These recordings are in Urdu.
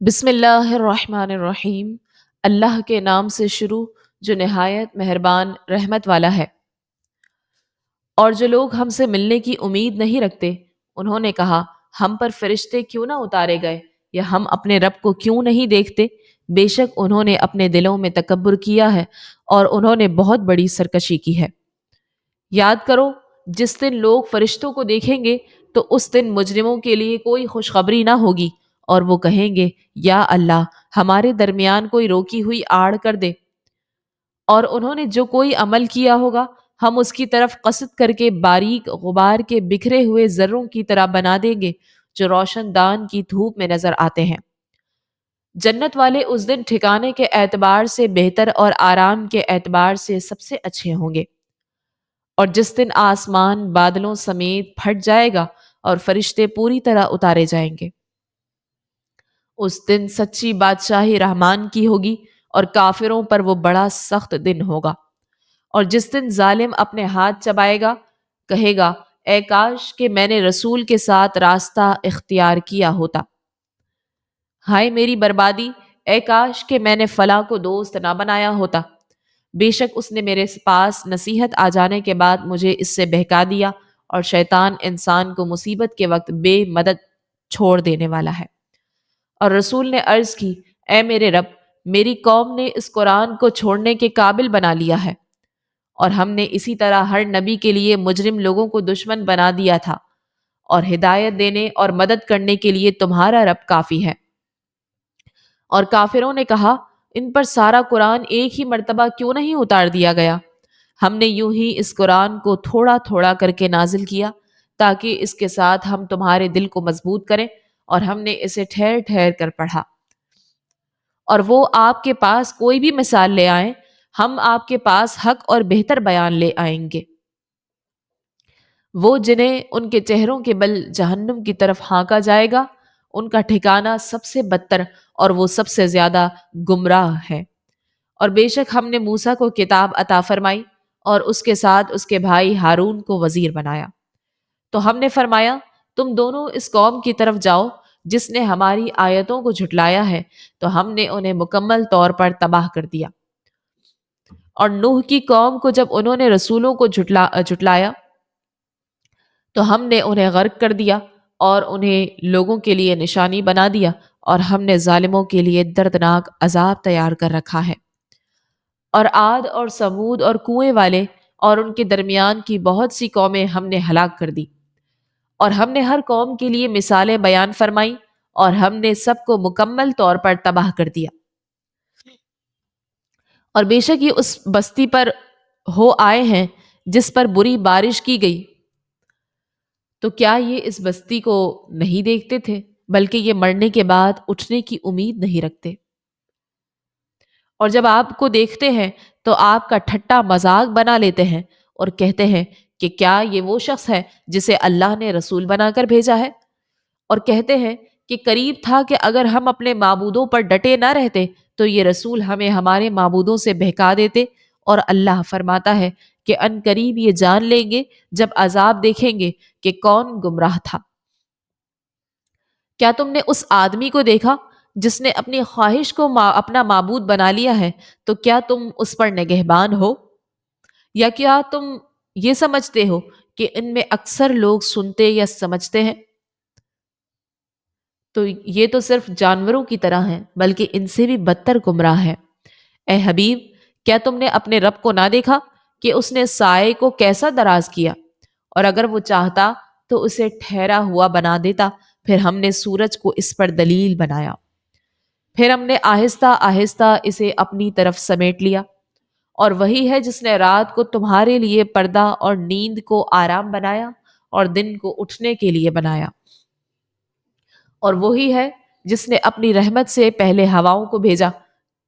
بسم اللہ الرحمن الرحیم۔ اللہ کے نام سے شروع جو نہایت مہربان رحمت والا ہے۔ اور جو لوگ ہم سے ملنے کی امید نہیں رکھتے انہوں نے کہا ہم پر فرشتے کیوں نہ اتارے گئے یا ہم اپنے رب کو کیوں نہیں دیکھتے۔ بے شک انہوں نے اپنے دلوں میں تکبر کیا ہے اور انہوں نے بہت بڑی سرکشی کی ہے۔ یاد کرو جس دن لوگ فرشتوں کو دیکھیں گے تو اس دن مجرموں کے لیے کوئی خوشخبری نہ ہوگی اور وہ کہیں گے یا اللہ ہمارے درمیان کوئی روکی ہوئی آڑ کر دے، اور انہوں نے جو کوئی عمل کیا ہوگا ہم اس کی طرف قصد کر کے باریک غبار کے بکھرے ہوئے ذروں کی طرح بنا دیں گے جو روشن دان کی دھوپ میں نظر آتے ہیں۔ جنت والے اس دن ٹھکانے کے اعتبار سے بہتر اور آرام کے اعتبار سے سب سے اچھے ہوں گے۔ اور جس دن آسمان بادلوں سمیت پھٹ جائے گا اور فرشتے پوری طرح اتارے جائیں گے، اس دن سچی بادشاہی رحمان کی ہوگی اور کافروں پر وہ بڑا سخت دن ہوگا۔ اور جس دن ظالم اپنے ہاتھ چبائے گا کہے گا اے کاش کہ میں نے رسول کے ساتھ راستہ اختیار کیا ہوتا، ہائے میری بربادی، اے کاش کہ میں نے فلاں کو دوست نہ بنایا ہوتا۔ بے شک اس نے میرے پاس نصیحت آ جانے کے بعد مجھے اس سے بہکا دیا، اور شیطان انسان کو مصیبت کے وقت بے مدد چھوڑ دینے والا ہے۔ اور رسول نے عرض کی اے میرے رب، میری قوم نے اس قرآن کو چھوڑنے کے قابل بنا لیا ہے، اور ہم نے اسی طرح ہر نبی کے لیے مجرم لوگوں کو دشمن بنا دیا تھا، اور ہدایت دینے اور مدد کرنے کے لیے تمہارا رب کافی ہے۔ اور کافروں نے کہا ان پر سارا قرآن ایک ہی مرتبہ کیوں نہیں اتار دیا گیا؟ ہم نے یوں ہی اس قرآن کو تھوڑا تھوڑا کر کے نازل کیا تاکہ اس کے ساتھ ہم تمہارے دل کو مضبوط کریں، اور ہم نے اسے ٹھہر ٹھہر کر پڑھا۔ اور وہ آپ کے پاس کوئی بھی مثال لے آئیں، ہم آپ کے پاس حق اور بہتر بیان لے آئیں گے۔ وہ جنہیں ان کے چہروں کے بل جہنم کی طرف ہانکا جائے گا ان کا ٹھکانہ سب سے بدتر اور وہ سب سے زیادہ گمراہ ہے۔ اور بے شک ہم نے موسیٰ کو کتاب عطا فرمائی اور اس کے ساتھ اس کے بھائی ہارون کو وزیر بنایا۔ تو ہم نے فرمایا تم دونوں اس قوم کی طرف جاؤ جس نے ہماری آیتوں کو جھٹلایا ہے، تو ہم نے انہیں مکمل طور پر تباہ کر دیا۔ اور نوح کی قوم کو جب انہوں نے رسولوں کو جھٹلایا تو ہم نے انہیں غرق کر دیا اور انہیں لوگوں کے لیے نشانی بنا دیا، اور ہم نے ظالموں کے لیے دردناک عذاب تیار کر رکھا ہے۔ اور عاد اور سمود اور کنویں والے اور ان کے درمیان کی بہت سی قومیں ہم نے ہلاک کر دی، اور ہم نے ہر قوم کے لیے مثالیں بیان فرمائی، اور ہم نے سب کو مکمل طور پر تباہ کر دیا۔ اور بے شک یہ اس بستی پر ہو آئے ہیں جس پر بری بارش کی گئی، تو کیا یہ اس بستی کو نہیں دیکھتے تھے بلکہ یہ مرنے کے بعد اٹھنے کی امید نہیں رکھتے؟ اور جب آپ کو دیکھتے ہیں تو آپ کا ٹھٹا مذاق بنا لیتے ہیں اور کہتے ہیں کہ کیا یہ وہ شخص ہے جسے اللہ نے رسول بنا کر بھیجا ہے؟ اور کہتے ہیں کہ قریب تھا کہ اگر ہم اپنے معبودوں پر ڈٹے نہ رہتے تو یہ رسول ہمیں ہمارے معبودوں سے بہکا دیتے۔ اور اللہ فرماتا ہے کہ ان قریب یہ جان لیں گے جب عذاب دیکھیں گے کہ کون گمراہ تھا۔ کیا تم نے اس آدمی کو دیکھا جس نے اپنی خواہش کو اپنا معبود بنا لیا ہے؟ تو کیا تم اس پر نگہبان ہو؟ یا کیا تم یہ سمجھتے ہو کہ ان میں اکثر لوگ سنتے یا سمجھتے ہیں؟ تو یہ تو صرف جانوروں کی طرح ہیں بلکہ ان سے بھی بدتر گمراہ ہے۔ اے حبیب، کیا تم نے اپنے رب کو نہ دیکھا کہ اس نے سائے کو کیسا دراز کیا، اور اگر وہ چاہتا تو اسے ٹھہرا ہوا بنا دیتا، پھر ہم نے سورج کو اس پر دلیل بنایا، پھر ہم نے آہستہ آہستہ اسے اپنی طرف سمیٹ لیا۔ اور وہی ہے جس نے رات کو تمہارے لیے پردہ اور نیند کو آرام بنایا اور دن کو اٹھنے کے لیے بنایا۔ اور وہی ہے جس نے اپنی رحمت سے پہلے ہواؤں کو بھیجا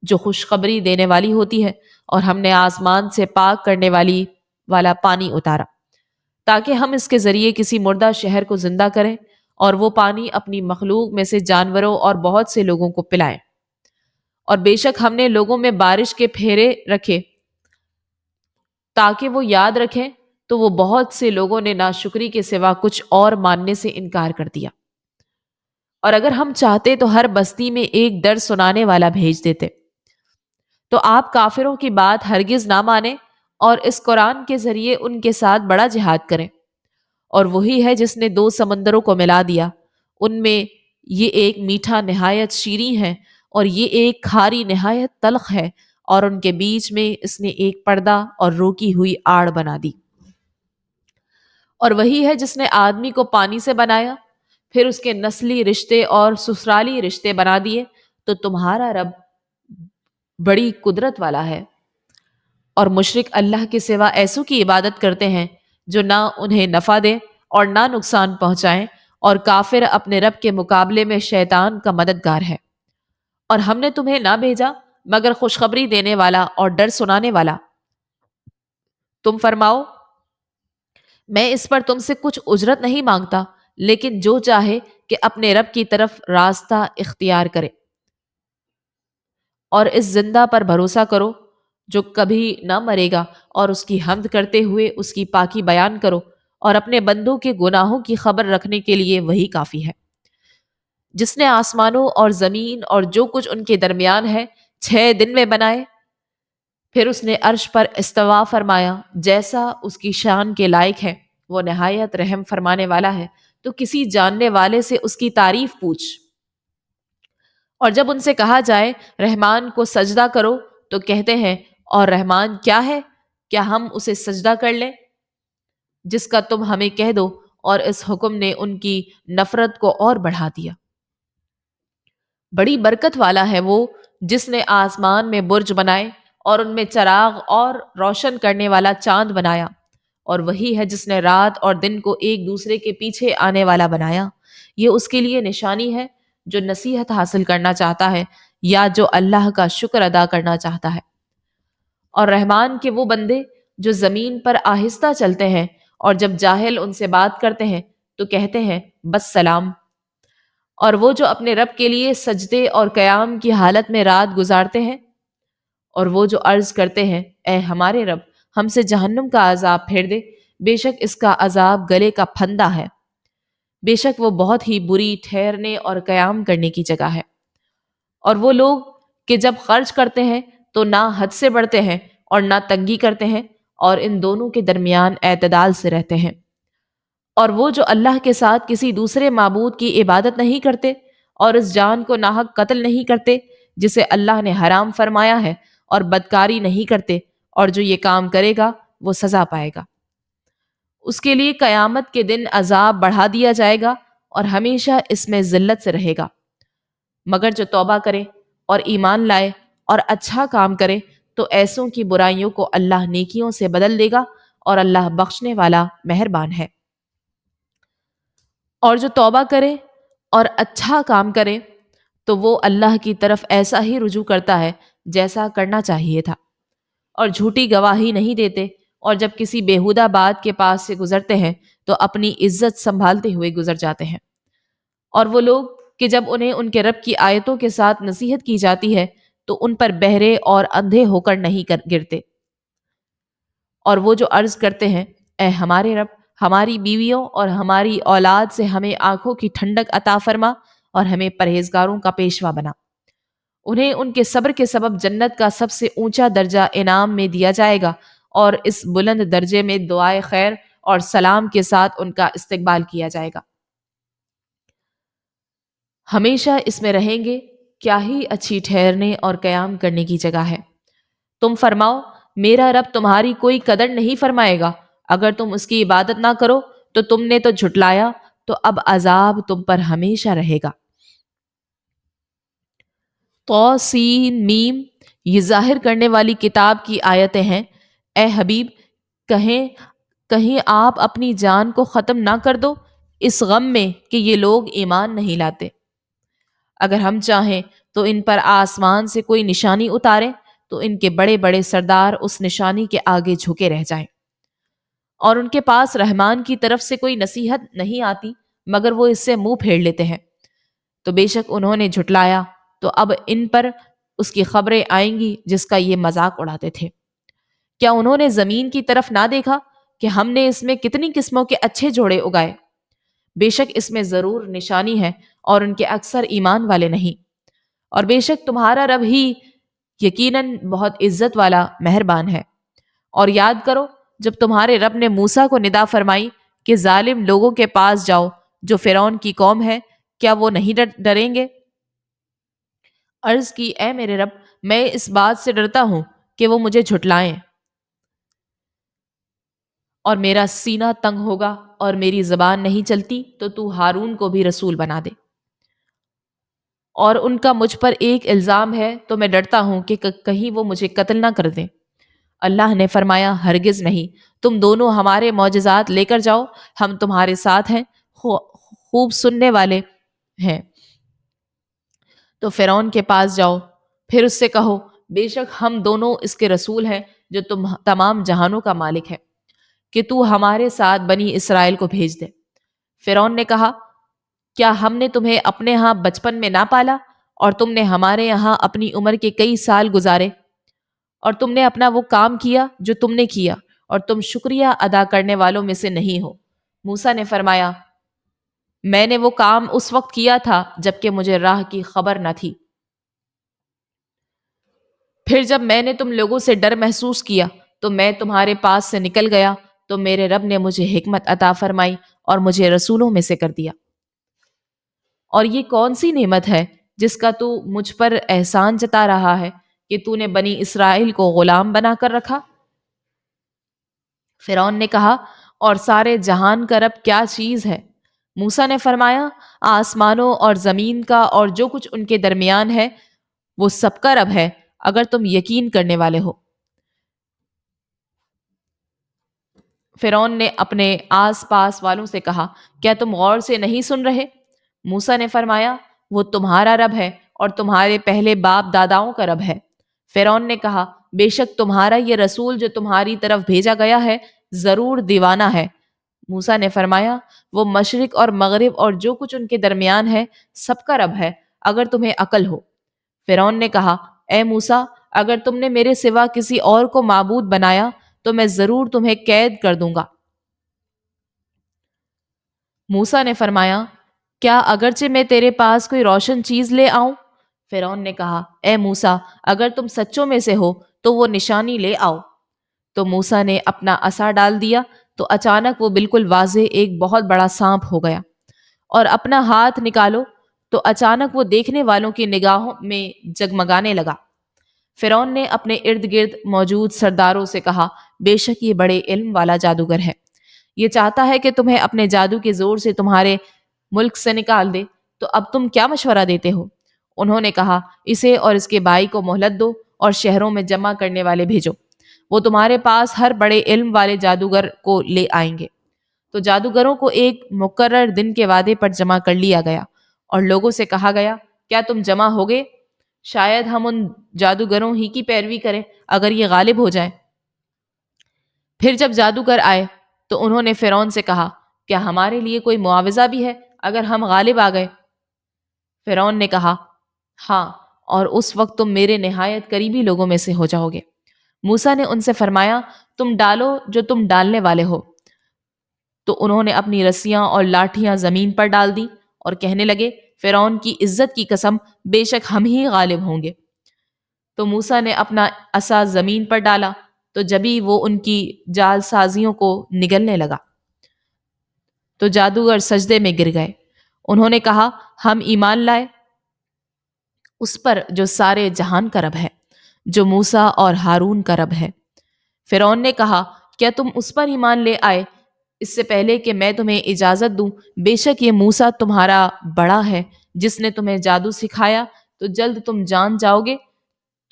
جو خوشخبری دینے والی ہوتی ہے، اور ہم نے آسمان سے پاک کرنے والا پانی اتارا تاکہ ہم اس کے ذریعے کسی مردہ شہر کو زندہ کریں، اور وہ پانی اپنی مخلوق میں سے جانوروں اور بہت سے لوگوں کو پلائیں۔ اور بے شک ہم نے لوگوں میں بارش کے پھیرے رکھے تاکہ وہ یاد رکھیں، تو وہ بہت سے لوگوں نے ناشکری کے سوا کچھ اور ماننے سے انکار کر دیا۔ اور اگر ہم چاہتے تو ہر بستی میں ایک درس سنانے والا بھیج دیتے۔ تو آپ کافروں کی بات ہرگز نہ مانیں اور اس قرآن کے ذریعے ان کے ساتھ بڑا جہاد کریں۔ اور وہی ہے جس نے دو سمندروں کو ملا دیا، ان میں یہ ایک میٹھا نہایت شیریں ہے اور یہ ایک کھاری نہایت تلخ ہے، اور ان کے بیچ میں اس نے ایک پردہ اور روکی ہوئی آڑ بنا دی۔ اور وہی ہے جس نے آدمی کو پانی سے بنایا، پھر اس کے نسلی رشتے اور سسرالی رشتے بنا دیے۔ تو تمہارا رب بڑی قدرت والا ہے۔ اور مشرک اللہ کے سوا ایسوں کی عبادت کرتے ہیں جو نہ انہیں نفع دیں اور نہ نقصان پہنچائیں، اور کافر اپنے رب کے مقابلے میں شیطان کا مددگار ہے۔ اور ہم نے تمہیں نہ بھیجا مگر خوشخبری دینے والا اور ڈر سنانے والا۔ تم فرماؤ، میں اس پر تم سے کچھ اجرت نہیں مانگتا، لیکن جو چاہے کہ اپنے رب کی طرف راستہ اختیار کرے، اور اس زندہ پر بھروسہ کرو جو کبھی نہ مرے گا، اور اس کی حمد کرتے ہوئے اس کی پاکی بیان کرو، اور اپنے بندوں کے گناہوں کی خبر رکھنے کے لیے وہی کافی ہے۔ جس نے آسمانوں اور زمین اور جو کچھ ان کے درمیان ہے 6 دن میں بنائے، پھر اس نے عرش پر استوا فرمایا جیسا اس کی شان کے لائق ہے، وہ نہایت رحم فرمانے والا ہے۔ تو کسی جاننے والے سے اس کی تعریف پوچھ۔ اور جب ان سے کہا جائے رحمان کو سجدہ کرو تو کہتے ہیں، اور رحمان کیا ہے؟ کیا ہم اسے سجدہ کر لیں؟ جس کا تم ہمیں کہہ دو۔ اور اس حکم نے ان کی نفرت کو اور بڑھا دیا۔ بڑی برکت والا ہے وہ جس نے آسمان میں برج بنائے اور ان میں چراغ اور روشن کرنے والا چاند بنایا، اور وہی ہے جس نے رات اور دن کو ایک دوسرے کے پیچھے آنے والا بنایا۔ یہ اس کے لیے نشانی ہے جو نصیحت حاصل کرنا چاہتا ہے یا جو اللہ کا شکر ادا کرنا چاہتا ہے۔ اور رحمان کے وہ بندے جو زمین پر آہستہ چلتے ہیں، اور جب جاہل ان سے بات کرتے ہیں تو کہتے ہیں بس سلام۔ اور وہ جو اپنے رب کے لیے سجدے اور قیام کی حالت میں رات گزارتے ہیں، اور وہ جو عرض کرتے ہیں اے ہمارے رب ہم سے جہنم کا عذاب پھیر دے، بے شک اس کا عذاب گلے کا پھندا ہے، بے شک وہ بہت ہی بری ٹھہرنے اور قیام کرنے کی جگہ ہے۔ اور وہ لوگ کہ جب خرچ کرتے ہیں تو نہ حد سے بڑھتے ہیں اور نہ تنگی کرتے ہیں، اور ان دونوں کے درمیان اعتدال سے رہتے ہیں۔ اور وہ جو اللہ کے ساتھ کسی دوسرے معبود کی عبادت نہیں کرتے، اور اس جان کو ناحق قتل نہیں کرتے جسے اللہ نے حرام فرمایا ہے، اور بدکاری نہیں کرتے، اور جو یہ کام کرے گا وہ سزا پائے گا۔ اس کے لیے قیامت کے دن عذاب بڑھا دیا جائے گا اور ہمیشہ اس میں ذلت سے رہے گا، مگر جو توبہ کرے اور ایمان لائے اور اچھا کام کرے تو ایسوں کی برائیوں کو اللہ نیکیوں سے بدل دے گا، اور اللہ بخشنے والا مہربان ہے۔ اور جو توبہ کرے اور اچھا کام کرے تو وہ اللہ کی طرف ایسا ہی رجوع کرتا ہے جیسا کرنا چاہیے تھا، اور جھوٹی گواہی نہیں دیتے، اور جب کسی بیہودہ بات کے پاس سے گزرتے ہیں تو اپنی عزت سنبھالتے ہوئے گزر جاتے ہیں۔ اور وہ لوگ کہ جب انہیں ان کے رب کی آیتوں کے ساتھ نصیحت کی جاتی ہے تو ان پر بہرے اور اندھے ہو کر نہیں گرتے، اور وہ جو عرض کرتے ہیں اے ہمارے رب ہماری بیویوں اور ہماری اولاد سے ہمیں آنکھوں کی ٹھنڈک عطا فرما اور ہمیں پرہیزگاروں کا پیشوا بنا، انہیں ان کے صبر کے سبب جنت کا سب سے اونچا درجہ انعام میں دیا جائے گا، اور اس بلند درجے میں دعائے خیر اور سلام کے ساتھ ان کا استقبال کیا جائے گا۔ ہمیشہ اس میں رہیں گے، کیا ہی اچھی ٹھہرنے اور قیام کرنے کی جگہ ہے۔ تم فرماؤ میرا رب تمہاری کوئی قدر نہیں فرمائے گا، اگر تم اس کی عبادت نہ کرو تو تم نے تو جھٹلایا، تو اب عذاب تم پر ہمیشہ رہے گا۔ تو سین میم، یہ ظاہر کرنے والی کتاب کی آیتیں ہیں۔ اے حبیب کہیں کہیں آپ اپنی جان کو ختم نہ کر دو اس غم میں کہ یہ لوگ ایمان نہیں لاتے۔ اگر ہم چاہیں تو ان پر آسمان سے کوئی نشانی اتاریں تو ان کے بڑے بڑے سردار اس نشانی کے آگے جھکے رہ جائیں، اور ان کے پاس رحمان کی طرف سے کوئی نصیحت نہیں آتی مگر وہ اس سے منہ پھیر لیتے ہیں۔ تو بے شک انہوں نے جھٹلایا، تو اب ان پر اس کی خبریں آئیں گی جس کا یہ مذاق اڑاتے تھے۔ کیا انہوں نے زمین کی طرف نہ دیکھا کہ ہم نے اس میں کتنی قسموں کے اچھے جوڑے اگائے؟ بے شک اس میں ضرور نشانی ہے، اور ان کے اکثر ایمان والے نہیں۔ اور بے شک تمہارا رب ہی یقیناً بہت عزت والا مہربان ہے۔ اور یاد کرو جب تمہارے رب نے موسیٰ کو ندا فرمائی کہ ظالم لوگوں کے پاس جاؤ جو فرعون کی قوم ہے، کیا وہ نہیں ڈریں گے؟ عرض کی اے میرے رب، میں اس بات سے ڈرتا ہوں کہ وہ مجھے جھٹلائیں اور میرا سینہ تنگ ہوگا اور میری زبان نہیں چلتی تو ہارون کو بھی رسول بنا دے، اور ان کا مجھ پر ایک الزام ہے تو میں ڈرتا ہوں کہ کہیں وہ مجھے قتل نہ کر دیں۔ اللہ نے فرمایا ہرگز نہیں، تم دونوں ہمارے معجزات لے کر جاؤ، ہم تمہارے ساتھ ہیں، خوب سننے والے ہیں۔ تو فرعون کے پاس جاؤ، پھر اس سے کہو بے شک ہم دونوں اس کے رسول ہیں جو تم تمام جہانوں کا مالک ہے، کہ تو ہمارے ساتھ بنی اسرائیل کو بھیج دے۔ فرعون نے کہا کیا ہم نے تمہیں اپنے ہاں بچپن میں نہ پالا اور تم نے ہمارے یہاں اپنی عمر کے کئی سال گزارے، اور تم نے اپنا وہ کام کیا جو تم نے کیا، اور تم شکریہ ادا کرنے والوں میں سے نہیں ہو۔ موسیٰ نے فرمایا میں نے وہ کام اس وقت کیا تھا جبکہ مجھے راہ کی خبر نہ تھی، پھر جب میں نے تم لوگوں سے ڈر محسوس کیا تو میں تمہارے پاس سے نکل گیا، تو میرے رب نے مجھے حکمت عطا فرمائی اور مجھے رسولوں میں سے کر دیا۔ اور یہ کون سی نعمت ہے جس کا تو مجھ پر احسان جتا رہا ہے کہ تو نے بنی اسرائیل کو غلام بنا کر رکھا؟ فرعون نے کہا اور سارے جہان کا رب کیا چیز ہے؟ موسیٰ نے فرمایا آسمانوں اور زمین کا اور جو کچھ ان کے درمیان ہے وہ سب کا رب ہے، اگر تم یقین کرنے والے ہو۔ فرعون نے اپنے آس پاس والوں سے کہا کیا تم غور سے نہیں سن رہے؟ موسیٰ نے فرمایا وہ تمہارا رب ہے اور تمہارے پہلے باپ داداؤں کا رب ہے۔ فرعون نے کہا بے شک تمہارا یہ رسول جو تمہاری طرف بھیجا گیا ہے ضرور دیوانہ ہے۔ موسیٰ نے فرمایا وہ مشرق اور مغرب اور جو کچھ ان کے درمیان ہے سب کا رب ہے، اگر تمہیں عقل ہو۔ فرعون نے کہا اے موسیٰ اگر تم نے میرے سوا کسی اور کو معبود بنایا تو میں ضرور تمہیں قید کر دوں گا۔ موسیٰ نے فرمایا کیا اگرچہ میں تیرے پاس کوئی روشن چیز لے آؤں؟ فرعون نے کہا اے موسیٰ اگر تم سچوں میں سے ہو تو وہ نشانی لے آؤ۔ تو موسیٰ نے اپنا عصا ڈال دیا تو اچانک وہ بالکل واضح ایک بہت بڑا سانپ ہو گیا، اور اپنا ہاتھ نکالو تو اچانک وہ دیکھنے والوں کی نگاہوں میں جگمگانے لگا۔ فرعون نے اپنے ارد گرد موجود سرداروں سے کہا بے شک یہ بڑے علم والا جادوگر ہے، یہ چاہتا ہے کہ تمہیں اپنے جادو کے زور سے تمہارے ملک سے نکال دے، تو اب تم کیا مشورہ دیتے ہو؟ انہوں نے کہا اسے اور اس کے بھائی کو مہلت دو اور شہروں میں جمع کرنے والے بھیجو، وہ تمہارے پاس ہر بڑے علم والے جادوگر کو لے آئیں گے۔ تو جادوگروں کو ایک مقرر دن کے وعدے پر جمع کر لیا گیا، اور لوگوں سے کہا گیا کیا تم جمع ہوگے؟ شاید ہم ان جادوگروں ہی کی پیروی کریں اگر یہ غالب ہو جائیں۔ پھر جب جادوگر آئے تو انہوں نے فرعون سے کہا کیا ہمارے لیے کوئی معاوضہ بھی ہے اگر ہم غالب آ گئے؟ فرعون نے کہا ہاں، اور اس وقت تم میرے نہایت قریبی لوگوں میں سے ہو جاؤ گے۔ موسیٰ نے ان سے فرمایا تم ڈالو جو تم ڈالنے والے ہو۔ تو انہوں نے اپنی رسیاں اور لاٹھیاں زمین پر ڈال دی اور کہنے لگے فرعون کی عزت کی قسم بے شک ہم ہی غالب ہوں گے۔ تو موسیٰ نے اپنا عصا زمین پر ڈالا تو جبھی وہ ان کی جال سازیوں کو نگلنے لگا تو جادوگر سجدے میں گر گئے۔ انہوں نے کہا ہم ایمان لائے اس پر جو سارے جہان کا رب ہے، جو موسیٰ اور ہارون کا رب ہے۔ فرعون نے کہا کیا تم اس پر ایمان لے آئے اس سے پہلے کہ میں تمہیں اجازت دوں؟ بے شک یہ موسیٰ تمہارا بڑا ہے جس نے تمہیں جادو سکھایا، تو جلد تم جان جاؤ گے۔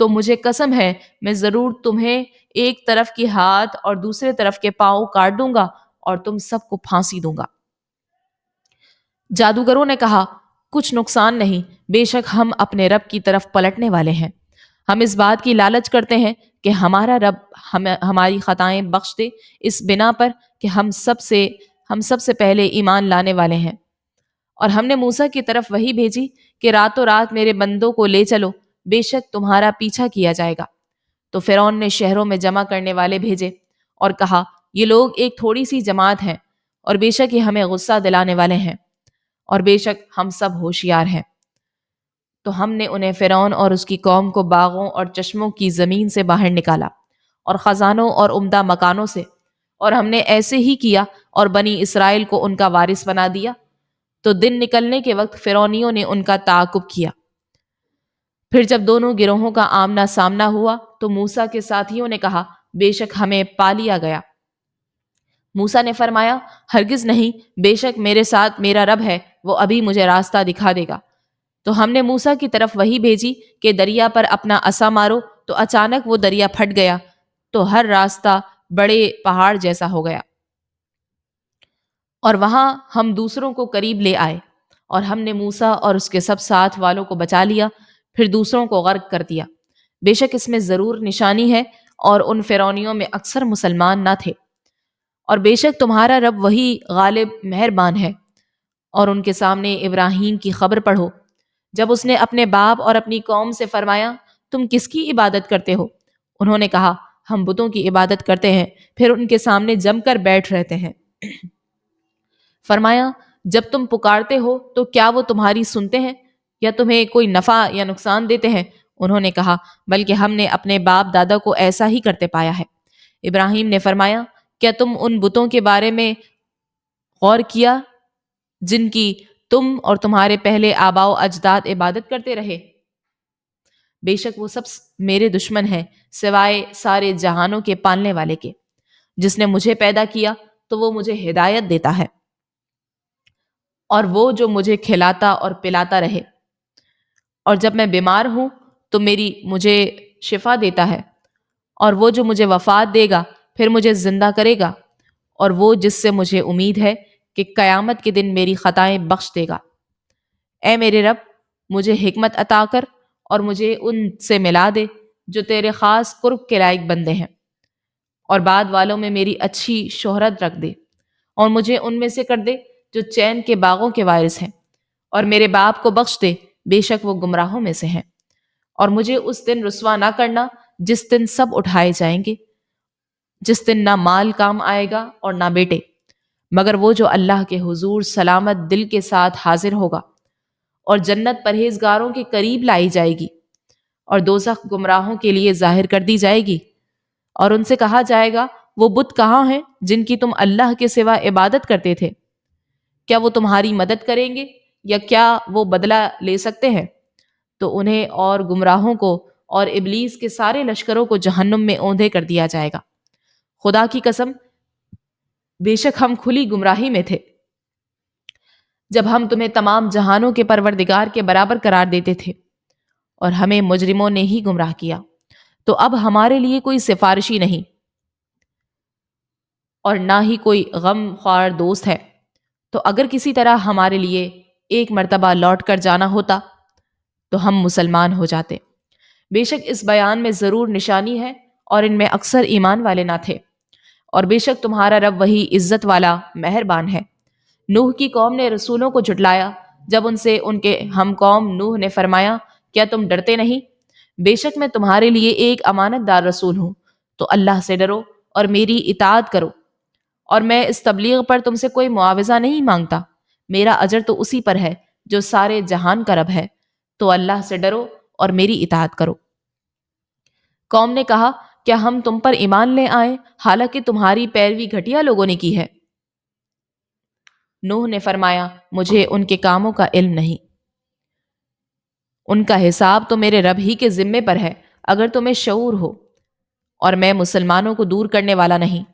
تو مجھے قسم ہے میں ضرور تمہیں ایک طرف کی ہاتھ اور دوسرے طرف کے پاؤں کاٹ دوں گا اور تم سب کو پھانسی دوں گا۔ جادوگروں نے کہا کچھ نقصان نہیں، بے شک ہم اپنے رب کی طرف پلٹنے والے ہیں۔ ہم اس بات کی لالچ کرتے ہیں کہ ہمارا رب ہماری خطائیں بخش دے، اس بنا پر کہ ہم سب سے پہلے ایمان لانے والے ہیں۔ اور ہم نے موسیٰ کی طرف وحی بھیجی کہ راتوں رات میرے بندوں کو لے چلو، بے شک تمہارا پیچھا کیا جائے گا۔ تو فرعون نے شہروں میں جمع کرنے والے بھیجے اور کہا یہ لوگ ایک تھوڑی سی جماعت ہیں اور بے شک یہ ہمیں غصہ دلانے والے ہیں۔ اور بے شک ہم سب ہوشیار ہیں۔ تو ہم نے انہیں فرعون اور اس کی قوم کو باغوں اور چشموں کی زمین سے باہر نکالا اور خزانوں اور عمدہ مکانوں سے، اور ہم نے ایسے ہی کیا اور بنی اسرائیل کو ان کا وارث بنا دیا۔ تو دن نکلنے کے وقت فرعونیوں نے ان کا تعاقب کیا۔ پھر جب دونوں گروہوں کا آمنا سامنا ہوا تو موسیٰ کے ساتھیوں نے کہا، بے شک ہمیں پا لیا گیا۔ موسیٰ نے فرمایا، ہرگز نہیں، بے شک میرے ساتھ میرا رب ہے، وہ ابھی مجھے راستہ دکھا دے گا۔ تو ہم نے موسیٰ کی طرف وحی بھیجی کہ دریا پر اپنا عصا مارو، تو اچانک وہ دریا پھٹ گیا، تو ہر راستہ بڑے پہاڑ جیسا ہو گیا، اور وہاں ہم دوسروں کو قریب لے آئے، اور ہم نے موسیٰ اور اس کے سب ساتھ والوں کو بچا لیا، پھر دوسروں کو غرق کر دیا۔ بے شک اس میں ضرور نشانی ہے، اور ان فرعونیوں میں اکثر مسلمان نہ تھے۔ اور بے شک تمہارا رب وہی غالب مہربان ہے۔ اور ان کے سامنے ابراہیم کی خبر پڑھو، جب اس نے اپنے باپ اور اپنی قوم سے فرمایا، تم کس کی عبادت کرتے ہو؟ انہوں نے کہا، ہم بتوں کی عبادت کرتے ہیں، پھر ان کے سامنے جم کر بیٹھ رہتے ہیں۔ فرمایا، جب تم پکارتے ہو تو کیا وہ تمہاری سنتے ہیں یا تمہیں کوئی نفع یا نقصان دیتے ہیں؟ انہوں نے کہا، بلکہ ہم نے اپنے باپ دادا کو ایسا ہی کرتے پایا ہے۔ ابراہیم نے فرمایا، کیا تم ان بتوں کے بارے میں غور کیا جن کی تم اور تمہارے پہلے آباء و اجداد عبادت کرتے رہے؟ بے شک وہ سب میرے دشمن ہیں، سوائے سارے جہانوں کے پالنے والے کے۔ جس نے مجھے پیدا کیا تو وہ مجھے ہدایت دیتا ہے، اور وہ جو مجھے کھلاتا اور پلاتا رہے، اور جب میں بیمار ہوں تو مجھے شفا دیتا ہے، اور وہ جو مجھے وفات دے گا پھر مجھے زندہ کرے گا، اور وہ جس سے مجھے امید ہے کہ قیامت کے دن میری خطائیں بخش دے گا۔ اے میرے رب، مجھے حکمت عطا کر اور مجھے ان سے ملا دے جو تیرے خاص قرب کے لائق بندے ہیں، اور بعد والوں میں میری اچھی شہرت رکھ دے، اور مجھے ان میں سے کر دے جو چین کے باغوں کے وارث ہیں، اور میرے باپ کو بخش دے، بے شک وہ گمراہوں میں سے ہیں، اور مجھے اس دن رسوا نہ کرنا جس دن سب اٹھائے جائیں گے، جس دن نہ مال کام آئے گا اور نہ بیٹے، مگر وہ جو اللہ کے حضور سلامت دل کے ساتھ حاضر ہوگا، اور جنت پرہیزگاروں کے قریب لائی جائے گی، اور دوزخ گمراہوں کے لیے ظاہر کر دی جائے گی۔ اور ان سے کہا جائے گا، وہ بت کہاں ہیں جن کی تم اللہ کے سوا عبادت کرتے تھے؟ کیا وہ تمہاری مدد کریں گے یا کیا وہ بدلہ لے سکتے ہیں؟ تو انہیں اور گمراہوں کو اور ابلیس کے سارے لشکروں کو جہنم میں اوندھے کر دیا جائے گا۔ خدا کی قسم، بے شک ہم کھلی گمراہی میں تھے جب ہم تمہیں تمام جہانوں کے پروردگار کے برابر قرار دیتے تھے، اور ہمیں مجرموں نے ہی گمراہ کیا۔ تو اب ہمارے لیے کوئی سفارشی نہیں اور نہ ہی کوئی غم خوار دوست ہے۔ تو اگر کسی طرح ہمارے لیے ایک مرتبہ لوٹ کر جانا ہوتا تو ہم مسلمان ہو جاتے۔ بے شک اس بیان میں ضرور نشانی ہے، اور ان میں اکثر ایمان والے نہ تھے۔ اور بے شک تمہارا رب وہی عزت والا مہربان ہے۔ نوح کی قوم نے رسولوں کو جھٹلایا جب ان سے ان کے ہم قوم نوح نے فرمایا، کیا تم ڈرتے نہیں؟ بے شک میں تمہارے لیے ایک امانت دار رسول ہوں، تو اللہ سے ڈرو اور میری اطاعت کرو، اور میں اس تبلیغ پر تم سے کوئی معاوضہ نہیں مانگتا، میرا اجر تو اسی پر ہے جو سارے جہان کا رب ہے، تو اللہ سے ڈرو اور میری اطاعت کرو۔ قوم نے کہا، کیا ہم تم پر ایمان لے آئیں حالانکہ تمہاری پیروی گھٹیا لوگوں نے کی ہے؟ نوح نے فرمایا، مجھے ان کے کاموں کا علم نہیں، ان کا حساب تو میرے رب ہی کے ذمے پر ہے، اگر تمہیں شعور ہو۔ اور میں مسلمانوں کو دور کرنے والا نہیں،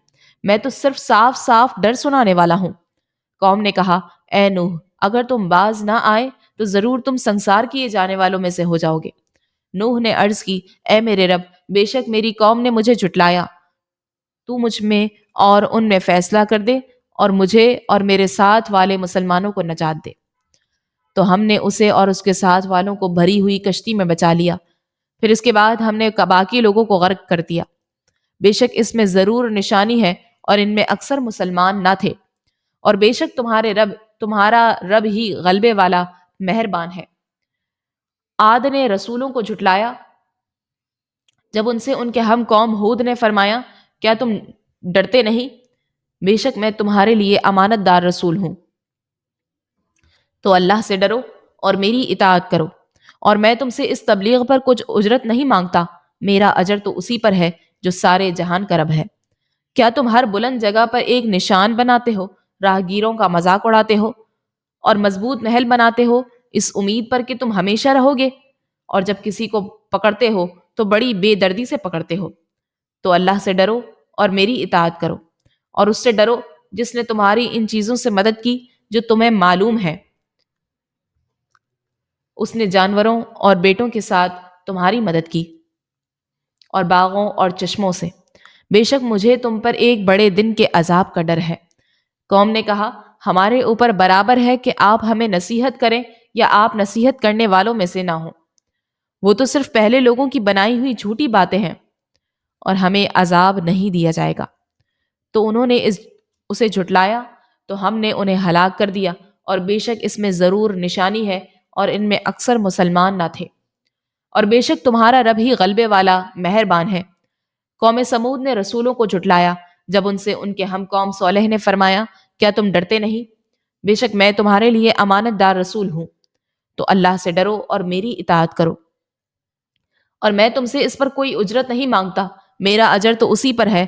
میں تو صرف صاف صاف ڈر سنانے والا ہوں۔ قوم نے کہا، اے نوح، اگر تم باز نہ آئے تو ضرور تم سنسار کیے جانے والوں میں سے ہو جاؤ گے۔ نوح نے عرض کی، اے میرے رب، بے شک میری قوم نے مجھے جھٹلایا، تو مجھ میں اور ان میں فیصلہ کر دے اور مجھے اور میرے ساتھ والے مسلمانوں کو نجات دے۔ تو ہم نے اسے اور اس کے ساتھ والوں کو بھری ہوئی کشتی میں بچا لیا، پھر اس کے بعد ہم نے باقی لوگوں کو غرق کر دیا۔ بے شک اس میں ضرور نشانی ہے، اور ان میں اکثر مسلمان نہ تھے۔ اور بے شک تمہارا رب ہی غلبے والا مہربان ہے۔ عاد نے رسولوں کو جھٹلایا جب ان سے ان کے ہم قوم ہود نے فرمایا، کیا تم ڈرتے نہیں؟ بے شک میں تمہارے لیے امانت دار رسول ہوں۔ تو اللہ سے ڈرو اور میری اطاعت کرو، اور میں تم سے اس تبلیغ پر کچھ اجرت نہیں مانگتا، میرا اجر تو اسی پر ہے جو سارے جہان کا رب ہے۔ کیا تم ہر بلند جگہ پر ایک نشان بناتے ہو، راہگیروں کا مذاق اڑاتے ہو اور مضبوط محل بناتے ہو اس امید پر کہ تم ہمیشہ رہو گے، اور جب کسی کو پکڑتے ہو تو بڑی بے دردی سے پکڑتے ہو؟ تو اللہ سے ڈرو اور میری اطاعت کرو، اور اس سے ڈرو جس نے تمہاری ان چیزوں سے مدد کی جو تمہیں معلوم ہے۔ اس نے جانوروں اور بیٹوں کے ساتھ تمہاری مدد کی، اور باغوں اور چشموں سے۔ بے شک مجھے تم پر ایک بڑے دن کے عذاب کا ڈر ہے۔ قوم نے کہا، ہمارے اوپر برابر ہے کہ آپ ہمیں نصیحت کریں یا آپ نصیحت کرنے والوں میں سے نہ ہوں۔ وہ تو صرف پہلے لوگوں کی بنائی ہوئی جھوٹی باتیں ہیں، اور ہمیں عذاب نہیں دیا جائے گا۔ تو انہوں نے اسے جھٹلایا تو ہم نے انہیں ہلاک کر دیا، اور بے شک اس میں ضرور نشانی ہے، اور ان میں اکثر مسلمان نہ تھے۔ اور بے شک تمہارا رب ہی غلبے والا مہربان ہے۔ قوم سمود نے رسولوں کو جھٹلایا جب ان سے ان کے ہم قوم صالح نے فرمایا، کیا تم ڈرتے نہیں؟ بے شک میں تمہارے لیے امانت دار رسول ہوں، تو اللہ سے ڈرو اور میری اطاعت کرو، اور میں تم سے اس پر کوئی اجرت نہیں مانگتا، میرا اجر تو اسی پر ہے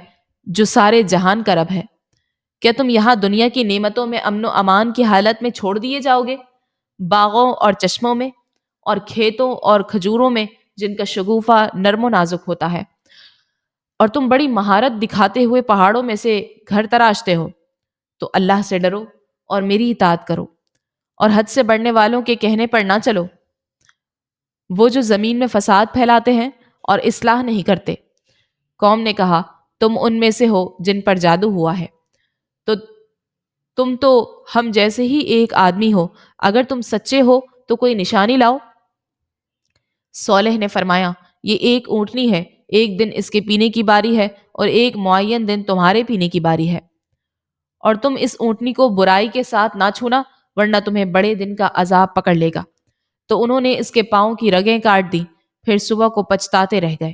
جو سارے جہان کا رب ہے۔ کیا تم یہاں دنیا کی نعمتوں میں امن و امان کی حالت میں چھوڑ دیے جاؤ گے، باغوں اور چشموں میں اور کھیتوں اور کھجوروں میں جن کا شگوفہ نرم و نازک ہوتا ہے، اور تم بڑی مہارت دکھاتے ہوئے پہاڑوں میں سے گھر تراشتے ہو؟ تو اللہ سے ڈرو اور میری اطاعت کرو، اور حد سے بڑھنے والوں کے کہنے پر نہ چلو، وہ جو زمین میں فساد پھیلاتے ہیں اور اصلاح نہیں کرتے۔ قوم نے کہا، تم ان میں سے ہو جن پر جادو ہوا ہے، تو تم تو ہم جیسے ہی ایک آدمی ہو، اگر تم سچے ہو تو کوئی نشانی لاؤ۔ صالح نے فرمایا، یہ ایک اونٹنی ہے، ایک دن اس کے پینے کی باری ہے اور ایک معین دن تمہارے پینے کی باری ہے، اور تم اس اونٹنی کو برائی کے ساتھ نہ چھونا، ورنہ تمہیں بڑے دن کا عذاب پکڑ لے گا۔ تو انہوں نے اس کے پاؤں کی رگیں کاٹ دی، پھر صبح کو پچھتاتے رہ گئے،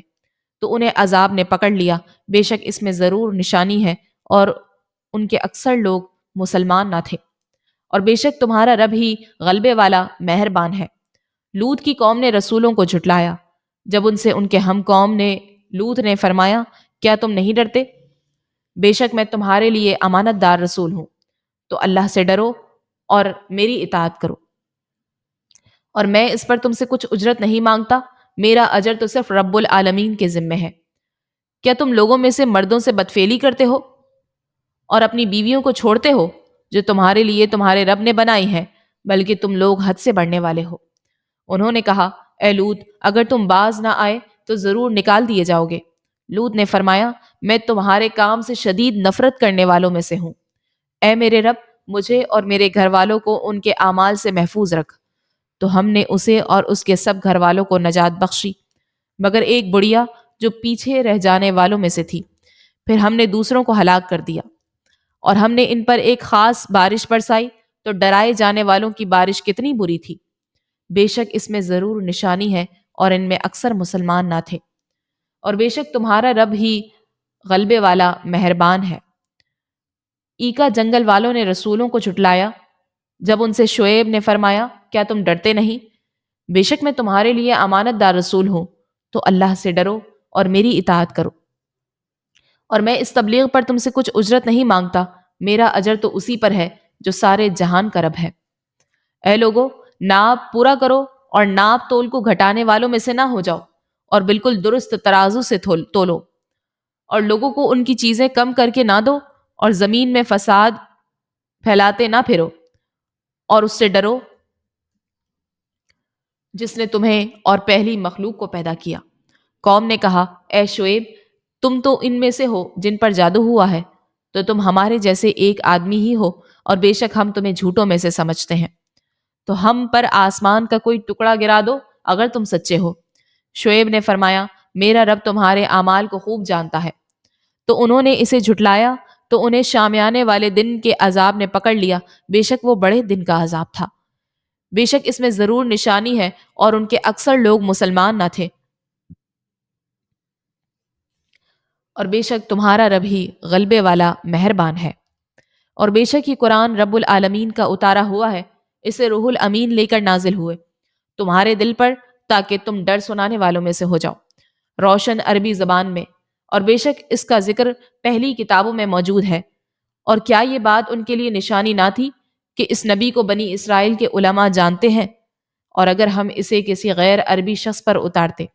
تو انہیں عذاب نے پکڑ لیا۔ بے شک اس میں ضرور نشانی ہے، اور ان کے اکثر لوگ مسلمان نہ تھے، اور بے شک تمہارا رب ہی غلبے والا مہربان ہے۔ لوط کی قوم نے رسولوں کو جھٹلایا جب ان سے ان کے ہم قوم نے لوط نے فرمایا، کیا تم نہیں ڈرتے؟ بے شک میں تمہارے لیے امانت دار رسول ہوں، تو اللہ سے ڈرو اور میری اطاعت کرو، اور میں اس پر تم سے کچھ اجرت نہیں مانگتا، میرا اجر تو صرف رب العالمین کے ذمے ہے۔ کیا تم لوگوں میں سے مردوں سے بدفعلی کرتے ہو اور اپنی بیویوں کو چھوڑتے ہو جو تمہارے لیے تمہارے رب نے بنائی ہیں، بلکہ تم لوگ حد سے بڑھنے والے ہو؟ انہوں نے کہا، اے لوط، اگر تم باز نہ آئے تو ضرور نکال دیے جاؤ گے۔ لوط نے فرمایا، میں تمہارے کام سے شدید نفرت کرنے والوں میں سے ہوں۔ اے میرے رب، مجھے اور میرے گھر والوں کو ان کے اعمال سے محفوظ رکھ۔ تو ہم نے اسے اور اس کے سب گھر والوں کو نجات بخشی، مگر ایک بڑھیا جو پیچھے رہ جانے والوں میں سے تھی۔ پھر ہم نے دوسروں کو ہلاک کر دیا، اور ہم نے ان پر ایک خاص بارش برسائی، تو ڈرائے جانے والوں کی بارش کتنی بری تھی۔ بے شک اس میں ضرور نشانی ہے، اور ان میں اکثر مسلمان نہ تھے، اور بے شک تمہارا رب ہی غلبے والا مہربان ہے۔ ایکا جنگل والوں نے رسولوں کو جھٹلایا جب ان سے شعیب نے فرمایا، کیا تم ڈرتے نہیں؟ بے شک میں تمہارے لیے امانت دار رسول ہوں، تو اللہ سے ڈرو اور میری اطاعت کرو، اور میں اس تبلیغ پر تم سے کچھ اجرت نہیں مانگتا، میرا اجر تو اسی پر ہے جو سارے جہان کا رب ہے۔ اے لوگو، ناپ پورا کرو اور ناپ تول کو گھٹانے والوں میں سے نہ ہو جاؤ، اور بالکل درست ترازو سے تولو، اور لوگوں کو ان کی چیزیں کم کر کے نہ دو، اور زمین میں فساد پھیلاتے نہ پھرو، اور اس سے ڈرو جس نے تمہیں اور پہلی مخلوق کو پیدا کیا۔ قوم نے کہا، اے شعیب، تم تو ان میں سے ہو جن پر جادو ہوا ہے، تو تم ہمارے جیسے ایک آدمی ہی ہو، اور بے شک ہم تمہیں جھوٹوں میں سے سمجھتے ہیں، تو ہم پر آسمان کا کوئی ٹکڑا گرا دو اگر تم سچے ہو۔ شعیب نے فرمایا، میرا رب تمہارے اعمال کو خوب جانتا ہے۔ تو انہوں نے اسے جھٹلایا تو انہیں شامیانے والے دن کے عذاب نے پکڑ لیا، بے شک وہ بڑے دن کا عذاب تھا۔ بے شک اس میں ضرور نشانی ہے، اور ان کے اکثر لوگ مسلمان نہ تھے، اور بے شک تمہارا رب ہی غلبے والا مہربان ہے۔ اور بے شک یہ قرآن رب العالمین کا اتارا ہوا ہے، اسے روح الامین لے کر نازل ہوئے تمہارے دل پر، تاکہ تم ڈر سنانے والوں میں سے ہو جاؤ، روشن عربی زبان میں، اور بے شک اس کا ذکر پہلی کتابوں میں موجود ہے۔ اور کیا یہ بات ان کے لیے نشانی نہ تھی کہ اس نبی کو بنی اسرائیل کے علماء جانتے ہیں؟ اور اگر ہم اسے کسی غیر عربی شخص پر اتارتے،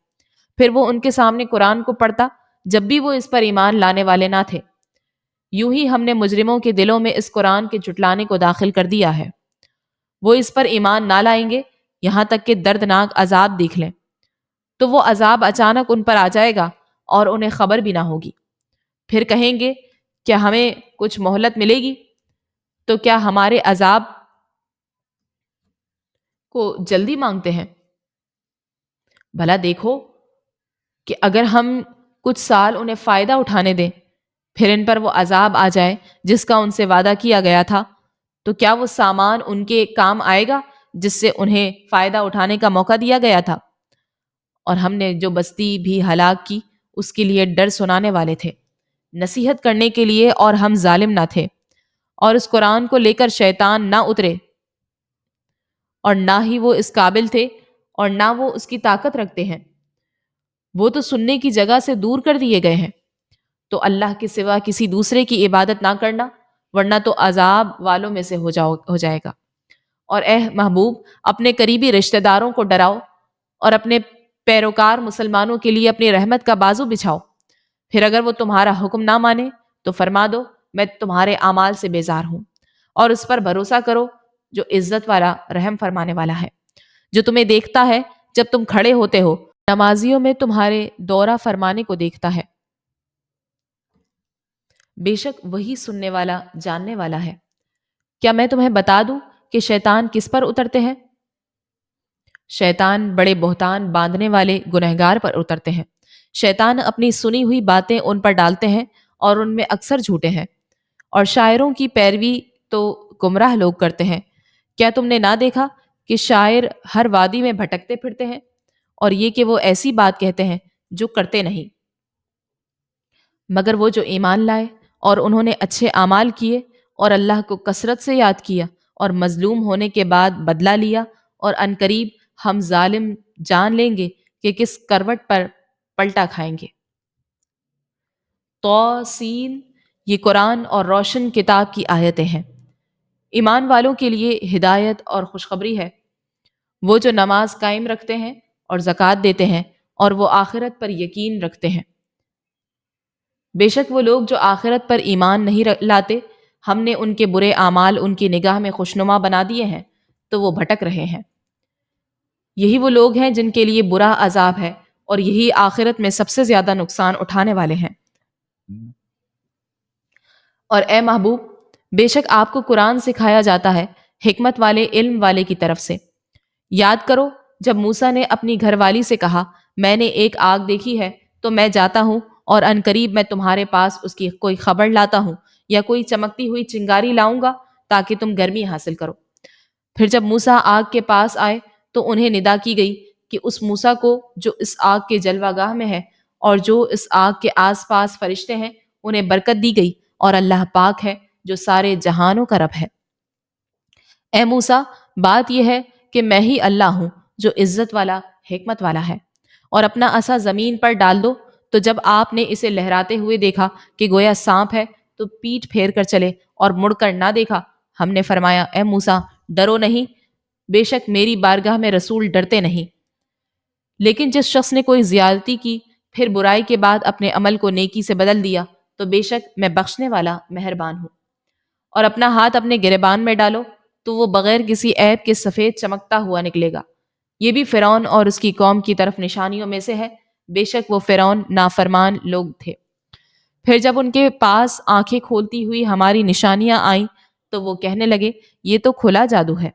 پھر وہ ان کے سامنے قرآن کو پڑھتا جب بھی وہ اس پر ایمان لانے والے نہ تھے، یوں ہی ہم نے مجرموں کے دلوں میں اس قرآن کے جھٹلانے کو داخل کر دیا ہے۔ وہ اس پر ایمان نہ لائیں گے یہاں تک کہ دردناک عذاب دیکھ لیں، تو وہ عذاب اچانک ان پر آ جائے گا اور انہیں خبر بھی نہ ہوگی۔ پھر کہیں گے کیا ہمیں کچھ مہلت ملے گی؟ تو کیا ہمارے عذاب کو جلدی مانگتے ہیں؟ بھلا دیکھو کہ اگر ہم کچھ سال انہیں فائدہ اٹھانے دیں، پھر ان پر وہ عذاب آ جائے جس کا ان سے وعدہ کیا گیا تھا، تو کیا وہ سامان ان کے کام آئے گا جس سے انہیں فائدہ اٹھانے کا موقع دیا گیا تھا؟ اور ہم نے جو بستی بھی ہلاک کی اس کے لیے ڈر سنانے والے تھے، نصیحت کرنے کے لیے، اور ہم ظالم نہ تھے۔ اور اس قرآن کو لے کر شیطان نہ اترے، اور نہ ہی وہ اس قابل تھے، اور نہ وہ اس کی طاقت رکھتے ہیں، وہ تو سننے کی جگہ سے دور کر دیے گئے ہیں۔ تو اللہ کے سوا کسی دوسرے کی عبادت نہ کرنا، ورنہ تو عذاب والوں میں سے ہو جائے گا۔ اور اے محبوب، اپنے قریبی رشتہ داروں کو ڈراؤ اور اپنے پیروکار مسلمانوں کے لیے اپنی رحمت کا بازو بچھاؤ۔ پھر اگر وہ تمہارا حکم نہ مانے تو فرما دو میں تمہارے اعمال سے بیزار ہوں، اور اس پر بھروسہ کرو جو عزت والا، رحم فرمانے والا ہے، جو تمہیں دیکھتا ہے جب تم کھڑے ہوتے ہو، نمازیوں میں تمہارے دورہ فرمانے کو دیکھتا ہے۔ بے شک وہی سننے والا، جاننے والا ہے۔ کیا میں تمہیں بتا دوں کہ شیطان کس پر اترتے ہیں؟ شیطان بڑے بہتان باندھنے والے گنہگار پر اترتے ہیں۔ شیطان اپنی سنی ہوئی باتیں ان پر ڈالتے ہیں اور ان میں اکثر جھوٹے ہیں، اور شاعروں کی پیروی تو گمراہ لوگ کرتے ہیں۔ کیا تم نے نہ دیکھا کہ شاعر ہر وادی میں بھٹکتے پھرتے ہیں، اور یہ کہ وہ ایسی بات کہتے ہیں جو کرتے نہیں؟ مگر وہ جو ایمان لائے اور انہوں نے اچھے اعمال کیے اور اللہ کو کثرت سے یاد کیا اور مظلوم ہونے کے بعد بدلہ لیا، اور عنقریب ہم ظالم جان لیں گے کہ کس کروٹ پر پلٹا کھائیں گے۔ توسین، یہ قرآن اور روشن کتاب کی آیتیں ہیں، ایمان والوں کے لیے ہدایت اور خوشخبری ہے۔ وہ جو نماز قائم رکھتے ہیں اور زکوٰۃ دیتے ہیں اور وہ آخرت پر یقین رکھتے ہیں۔ بے شک وہ لوگ جو آخرت پر ایمان نہیں لاتے، ہم نے ان کے برے اعمال ان کی نگاہ میں خوشنما بنا دیے ہیں، تو وہ بھٹک رہے ہیں۔ یہی وہ لوگ ہیں جن کے لیے برا عذاب ہے، اور یہی آخرت میں سب سے زیادہ نقصان اٹھانے والے ہیں۔ اور اے محبوب، بے شک آپ کو قرآن سکھایا جاتا ہے حکمت والے، علم والے کی طرف سے۔ یاد کرو جب موسیٰ نے اپنی گھر والی سے کہا میں نے ایک آگ دیکھی ہے تو میں جاتا ہوں اور عنقریب میں تمہارے پاس اس کی کوئی خبر لاتا ہوں یا کوئی چمکتی ہوئی چنگاری لاؤں گا تاکہ تم گرمی حاصل کرو۔ پھر جب موسیٰ آگ کے پاس آئے تو انہیں ندا کی گئی کہ اس موسیٰ کو جو اس آگ کے جلوہ گاہ میں ہے اور جو اس آگ کے آس پاس فرشتے ہیں انہیں برکت دی گئی، اور اللہ پاک ہے جو سارے جہانوں کا رب ہے۔ اے موسیٰ، بات یہ ہے کہ میں ہی اللہ ہوں جو عزت والا، حکمت والا ہے۔ اور اپنا عصا زمین پر ڈال دو، تو جب آپ نے اسے لہراتے ہوئے دیکھا کہ گویا سانپ ہے تو پیٹ پھیر کر چلے اور مڑ کر نہ دیکھا۔ ہم نے فرمایا اے موسیٰ ڈرو نہیں، بے شک میری بارگاہ میں رسول ڈرتے نہیں۔ لیکن جس شخص نے کوئی زیادتی کی پھر برائی کے بعد اپنے عمل کو نیکی سے بدل دیا تو بے شک میں بخشنے والا، مہربان ہوں۔ اور اپنا ہاتھ اپنے گریبان میں ڈالو تو وہ بغیر کسی عیب کے سفید چمکتا ہوا نکلے گا۔ یہ بھی فرعون اور اس کی قوم کی طرف نشانیوں میں سے ہے، بے شک وہ فرعون نافرمان لوگ تھے۔ پھر جب ان کے پاس آنکھیں کھولتی ہوئی ہماری نشانیاں آئیں تو وہ کہنے لگے یہ تو کھلا جادو ہے،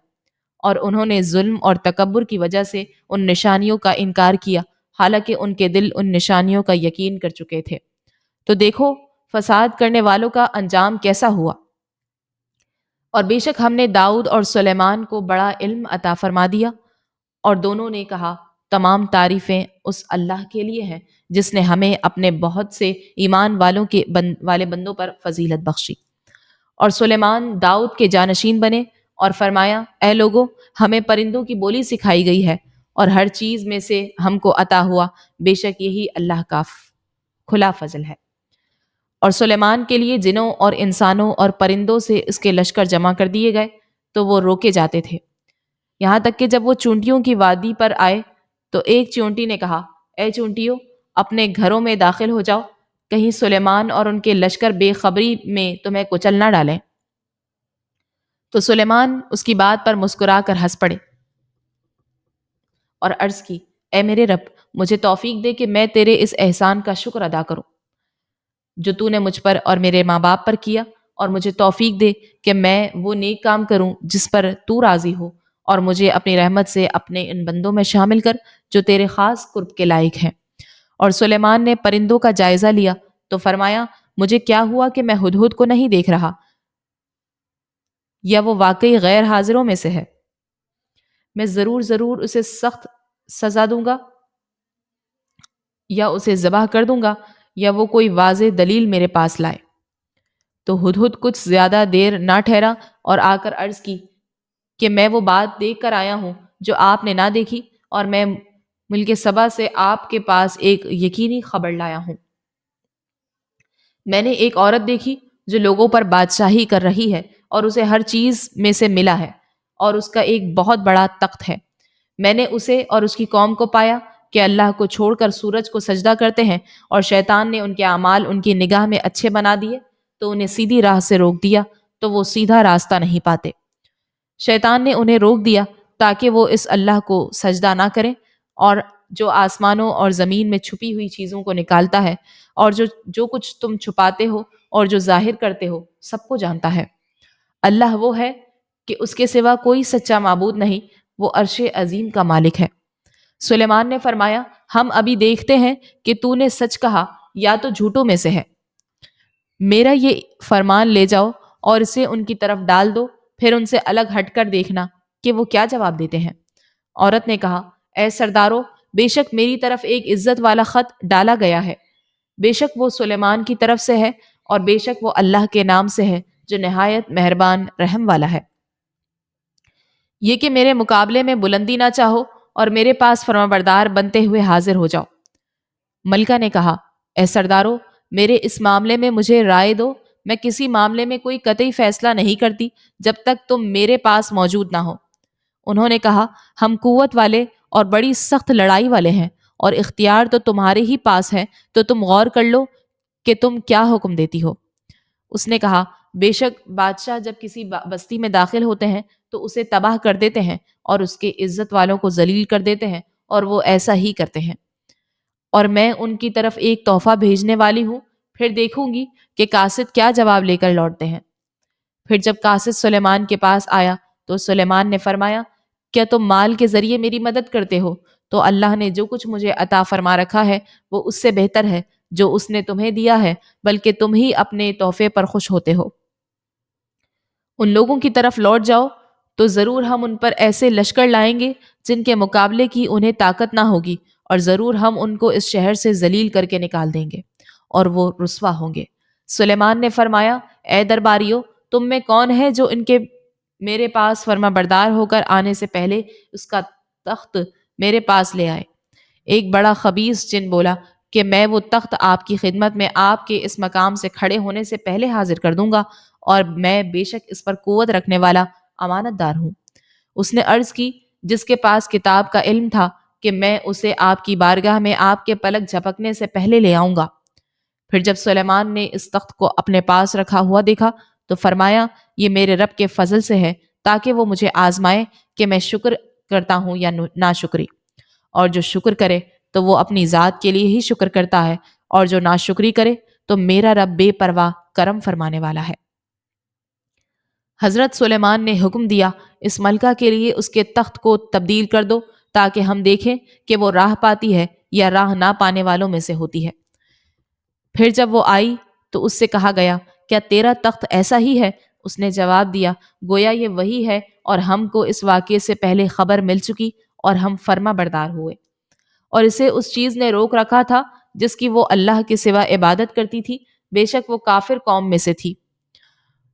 اور انہوں نے ظلم اور تکبر کی وجہ سے ان نشانیوں کا انکار کیا، حالانکہ ان کے دل ان نشانیوں کا یقین کر چکے تھے۔ تو دیکھو فساد کرنے والوں کا انجام کیسا ہوا۔ اور بے شک ہم نے داؤد اور سلیمان کو بڑا علم عطا فرما دیا، اور دونوں نے کہا تمام تعریفیں اس اللہ کے لیے ہیں جس نے ہمیں اپنے بہت سے ایمان والوں والے بندوں پر فضیلت بخشی۔ اور سلیمان داؤد کے جانشین بنے اور فرمایا اے لوگو، ہمیں پرندوں کی بولی سکھائی گئی ہے اور ہر چیز میں سے ہم کو عطا ہوا، بے شک یہی اللہ کا کھلا فضل ہے۔ اور سلیمان کے لیے جنوں اور انسانوں اور پرندوں سے اس کے لشکر جمع کر دیے گئے تو وہ روکے جاتے تھے، یہاں تک کہ جب وہ چونٹیوں کی وادی پر آئے تو ایک چونٹی نے کہا اے چونٹیوں، اپنے گھروں میں داخل ہو جاؤ، کہیں سلیمان اور ان کے لشکر بے خبری میں تمہیں کچل نہ ڈالیں۔ تو سلیمان اس کی بات پر مسکرا کر ہنس پڑے اور عرض کی اے میرے رب، مجھے توفیق دے کہ میں تیرے اس احسان کا شکر ادا کروں جو تو نے مجھ پر اور میرے ماں باپ پر کیا، اور مجھے توفیق دے کہ میں وہ نیک کام کروں جس پر تو راضی ہو، اور مجھے اپنی رحمت سے اپنے ان بندوں میں شامل کر جو تیرے خاص قرب کے لائق ہیں۔ اور سلیمان نے پرندوں کا جائزہ لیا تو فرمایا مجھے کیا ہوا کہ میں ہدہد کو نہیں دیکھ رہا، یا وہ واقعی غیر حاضروں میں سے ہے؟ میں ضرور ضرور اسے سخت سزا دوں گا، یا اسے ذبح کر دوں گا، یا وہ کوئی واضح دلیل میرے پاس لائے۔ تو ہدہد کچھ زیادہ دیر نہ ٹھہرا اور آ کر عرض کی کہ میں وہ بات دیکھ کر آیا ہوں جو آپ نے نہ دیکھی، اور میں ملک سبا سے آپ کے پاس ایک یقینی خبر لایا ہوں۔ میں نے ایک عورت دیکھی جو لوگوں پر بادشاہی کر رہی ہے اور اسے ہر چیز میں سے ملا ہے، اور اس کا ایک بہت بڑا تخت ہے۔ میں نے اسے اور اس کی قوم کو پایا کہ اللہ کو چھوڑ کر سورج کو سجدہ کرتے ہیں، اور شیطان نے ان کے اعمال ان کی نگاہ میں اچھے بنا دیے تو انہیں سیدھی راہ سے روک دیا تو وہ سیدھا راستہ نہیں پاتے۔ شیطان نے انہیں روک دیا تاکہ وہ اس اللہ کو سجدہ نہ کریں، اور جو آسمانوں اور زمین میں چھپی ہوئی چیزوں کو نکالتا ہے، اور جو کچھ تم چھپاتے ہو اور جو ظاہر کرتے ہو سب کو جانتا ہے۔ اللہ وہ ہے کہ اس کے سوا کوئی سچا معبود نہیں، وہ عرش عظیم کا مالک ہے۔ سلیمان نے فرمایا ہم ابھی دیکھتے ہیں کہ تو نے سچ کہا یا تو جھوٹوں میں سے ہے۔ میرا یہ فرمان لے جاؤ اور اسے ان کی طرف ڈال دو، پھر ان سے الگ ہٹ کر دیکھنا کہ وہ کیا جواب دیتے ہیں۔ عورت نے کہا اے سردارو، بے شک میری طرف ایک عزت والا خط ڈالا گیا ہے، بے شک وہ سلیمان کی طرف سے ہے، اور بے شک وہ اللہ کے نام سے ہے جو نہایت مہربان رحم والا ہے۔ یہ کہ میرے مقابلے میں بلندی نہ چاہو اور میرے پاس فرمانبردار بنتے ہوئے حاضر ہو جاؤ۔ ملکہ نے کہا اے سردارو، میرے اس معاملے میں مجھے رائے دو، میں کسی معاملے میں کوئی قطعی فیصلہ نہیں کرتی جب تک تم میرے پاس موجود نہ ہو۔ انہوں نے کہا ہم قوت والے اور بڑی سخت لڑائی والے ہیں، اور اختیار تو تمہارے ہی پاس ہے، تو تم غور کر لو کہ تم کیا حکم دیتی ہو۔ اس نے کہا بے شک بادشاہ جب کسی بستی میں داخل ہوتے ہیں تو اسے تباہ کر دیتے ہیں اور اس کے عزت والوں کو ذلیل کر دیتے ہیں، اور وہ ایسا ہی کرتے ہیں۔ اور میں ان کی طرف ایک تحفہ بھیجنے والی ہوں، پھر دیکھوں گی کہ قاصد کیا جواب لے کر لوٹتے ہیں۔ پھر جب قاصد سلیمان کے پاس آیا تو سلیمان نے فرمایا کیا تم مال کے ذریعے میری مدد کرتے ہو؟ تو اللہ نے جو کچھ مجھے عطا فرما رکھا ہے وہ اس سے بہتر ہے جو اس نے تمہیں دیا ہے، بلکہ تم ہی اپنے تحفے پر خوش ہوتے ہو۔ ان لوگوں کی طرف لوٹ جاؤ تو ضرور ہم ان پر ایسے لشکر لائیں گے جن کے مقابلے کی انہیں طاقت نہ ہوگی، اور ضرور ہم ان کو اس شہر سے ذلیل کر کے نکال دیں گے اور وہ رسوا ہوں گے۔ سلیمان نے فرمایا اے درباریو، تم میں کون ہے جو ان کے میرے پاس فرما بردار ہو کر آنے سے پہلے اس کا تخت میرے پاس لے آئے؟ ایک بڑا خبیث جن بولا کہ میں وہ تخت آپ کی خدمت میں آپ کے اس مقام سے کھڑے ہونے سے پہلے حاضر کر دوں گا، اور میں بے شک اس پر قوت رکھنے والا امانت دار ہوں۔ اس نے عرض کی جس کے پاس کتاب کا علم تھا کہ میں اسے آپ کی بارگاہ میں آپ کے پلک جھپکنے سے پہلے لے آؤں گا۔ پھر جب سلیمان نے اس تخت کو اپنے پاس رکھا ہوا دیکھا تو فرمایا یہ میرے رب کے فضل سے ہے تاکہ وہ مجھے آزمائے کہ میں شکر کرتا ہوں یا ناشکری، اور جو شکر کرے تو وہ اپنی ذات کے لیے ہی شکر کرتا ہے، اور جو ناشکری کرے تو میرا رب بے پرواہ کرم فرمانے والا ہے۔ حضرت سلیمان نے حکم دیا اس ملکہ کے لیے اس کے تخت کو تبدیل کر دو تاکہ ہم دیکھیں کہ وہ راہ پاتی ہے یا راہ نہ پانے والوں میں سے ہوتی ہے۔ پھر جب وہ آئی تو اس سے کہا گیا کیا تیرا تخت ایسا ہی ہے؟ اس نے جواب دیا گویا یہ وہی ہے، اور ہم کو اس واقعے سے پہلے خبر مل چکی اور ہم فرما بردار ہوئے، اور اسے اس چیز نے روک رکھا تھا جس کی وہ اللہ کے سوا عبادت کرتی تھی، بے شک وہ کافر قوم میں سے تھی۔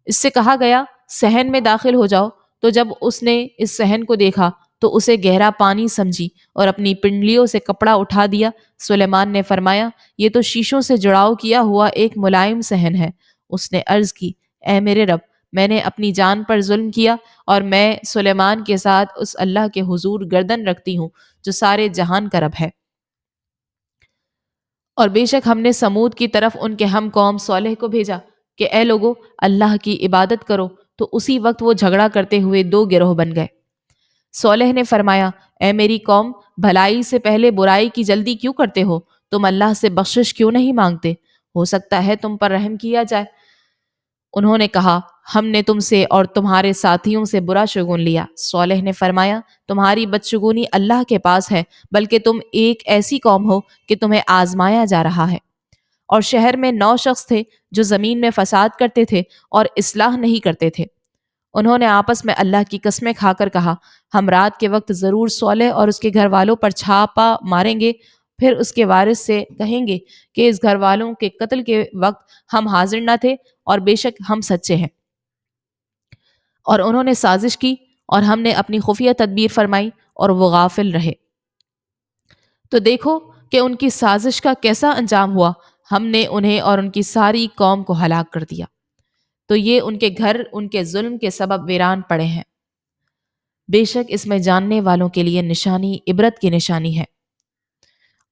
اس سے کہا گیا صحن میں داخل ہو جاؤ تو جب اس نے اس صحن کو دیکھا تو اسے گہرا پانی سمجھی اور اپنی پنڈلیوں سے کپڑا اٹھا دیا۔ سلیمان نے فرمایا یہ تو شیشوں سے جڑاؤ کیا ہوا ایک ملائم صحن ہے۔ اس نے عرض کی اے میرے رب، میں نے اپنی جان پر ظلم کیا اور میں سلیمان کے ساتھ اس اللہ کے حضور گردن رکھتی ہوں جو سارے جہان کا رب ہے۔ اور بے شک ہم نے سمود کی طرف ان کے ہم قوم صالح کو بھیجا کہ اے لوگو اللہ کی عبادت کرو، تو اسی وقت وہ جھگڑا کرتے ہوئے دو گروہ بن گئے۔ صالح نے فرمایا اے میری قوم، بھلائی سے پہلے برائی کی جلدی کیوں کرتے ہو؟ تم اللہ سے بخشش کیوں نہیں مانگتے؟ ہو سکتا ہے تم پر رحم کیا جائے۔ انہوں نے کہا ہم نے تم سے اور تمہارے ساتھیوں سے برا شگون لیا۔ صالح نے فرمایا تمہاری بدشگونی اللہ کے پاس ہے، بلکہ تم ایک ایسی قوم ہو کہ تمہیں آزمایا جا رہا ہے۔ اور شہر میں 9 شخص تھے جو زمین میں فساد کرتے تھے اور اصلاح نہیں کرتے تھے۔ انہوں نے آپس میں اللہ کی قسمیں کھا کر کہا ہم رات کے وقت ضرور صالح اور اس کے گھر والوں پر چھاپا ماریں گے، پھر اس کے وارث سے کہیں گے کہ اس گھر والوں کے قتل کے وقت ہم حاضر نہ تھے اور بے شک ہم سچے ہیں۔ اور انہوں نے سازش کی اور ہم نے اپنی خفیہ تدبیر فرمائی اور وہ غافل رہے۔ تو دیکھو کہ ان کی سازش کا کیسا انجام ہوا، ہم نے انہیں اور ان کی ساری قوم کو ہلاک کر دیا۔ تو یہ ان کے گھر ان کے ظلم کے سبب ویران پڑے ہیں۔ بے شک اس میں جاننے والوں کے لیے نشانی، عبرت کی نشانی ہے۔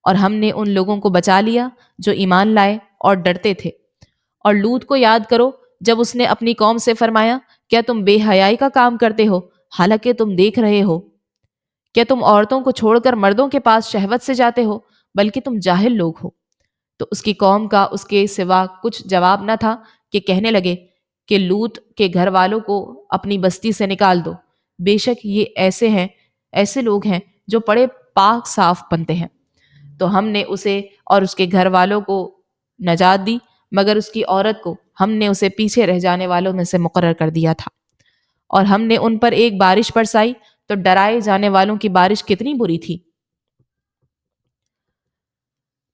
اور ہم نے ان لوگوں کو بچا لیا جو ایمان لائے اور ڈرتے تھے۔ اور لوط کو یاد کرو جب اس نے اپنی قوم سے فرمایا کیا تم بے حیائی کا کام کرتے ہو حالانکہ تم دیکھ رہے ہو؟ کیا تم عورتوں کو چھوڑ کر مردوں کے پاس شہوت سے جاتے ہو؟ بلکہ تم جاہل لوگ ہو۔ تو اس کی قوم کا اس کے سوا کچھ جواب نہ تھا کہ کہنے لگے کہ لوط کے گھر والوں کو اپنی بستی سے نکال دو، بے شک یہ ایسے لوگ ہیں جو بڑے پاک صاف بنتے ہیں۔ تو ہم نے اسے اور اس کے گھر والوں کو نجات دی، مگر اس کی عورت کو ہم نے اسے پیچھے رہ جانے والوں میں سے مقرر کر دیا تھا۔ اور ہم نے ان پر ایک بارش برسائی تو ڈرائے جانے والوں کی بارش کتنی بری تھی۔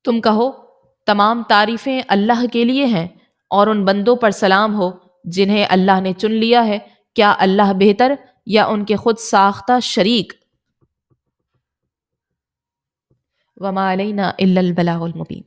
تم کہو تمام تعریفیں اللہ کے لیے ہیں اور ان بندوں پر سلام ہو جنہیں اللہ نے چن لیا ہے، کیا اللہ بہتر یا ان کے خود ساختہ شریک؟ وما علینا الا البلاغ المبین۔